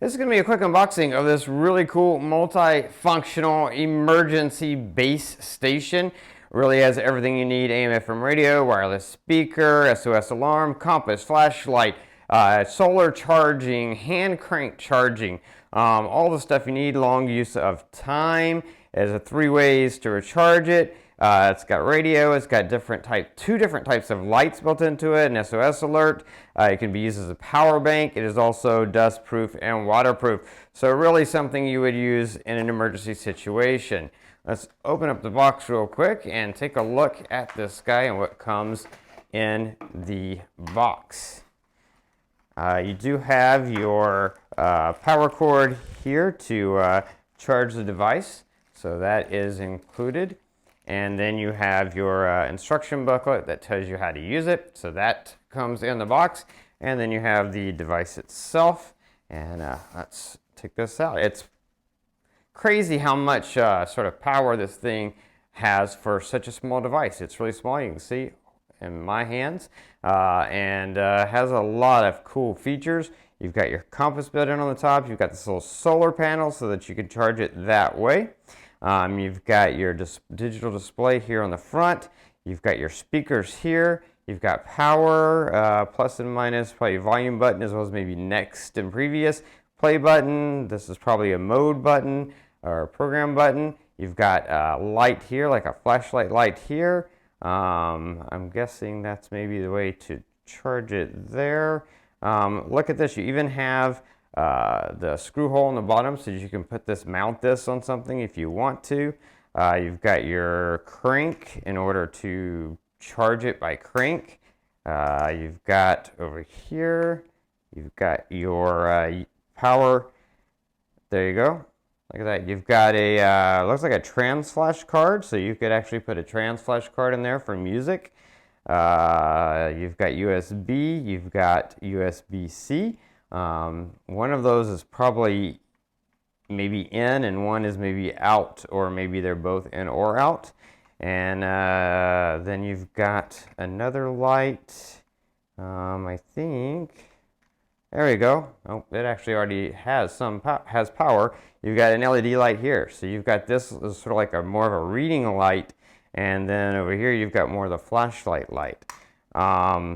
This is going to be a quick unboxing of this really cool multi-functional emergency base station. Really has everything you need: AM, FM radio, wireless speaker, SOS alarm, compass, flashlight, solar charging, hand crank charging, all the stuff you need. Long use of time. It has 3 ways to recharge it. It's got radio, it's got two different types of lights built into it, an SOS alert. It can be used as a power bank. It is also dust proof and waterproof. So really something you would use in an emergency situation. Let's open up the box real quick and take a look at this guy and what comes in the box. You do have your power cord here to charge the device, so that is included. And then you have your instruction booklet that tells you how to use it, so that comes in the box. And then you have the device itself, and let's take this out. It's crazy how much sort of power this thing has for such a small device. It's really small, you can see in my hands, and has a lot of cool features. You've got your compass built in on the top. You've got this little solar panel so that you can charge it that way. You've got your digital display here on the front. You've got your speakers here. You've got power, plus and minus, probably volume button, as well as maybe next and previous. Play button. This is probably a mode button or a program button. You've got a light here, like a flashlight light here. I'm guessing that's maybe the way to charge it there. Look at this. You even have the screw hole in the bottom so that you can mount this on something if you want to. You've got your crank in order to charge it by crank. You've got over here, you've got your power. There you go. Look at that. You've got a, looks like a trans flash card, so you could actually put a trans flash card in there for music. You've got USB, you've got USB-C. One of those is probably maybe in and one is maybe out, or maybe they're both in or out. And then you've got another light. I think, there we go. Oh, it actually already has has power. You've got an LED light here. So you've got this is sort of like more of a reading light. And then over here you've got more of the flashlight light.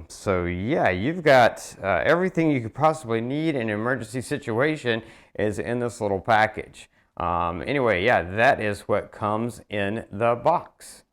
So yeah, you've got everything you could possibly need in an emergency situation is in this little package. Anyway, yeah, that is what comes in the box.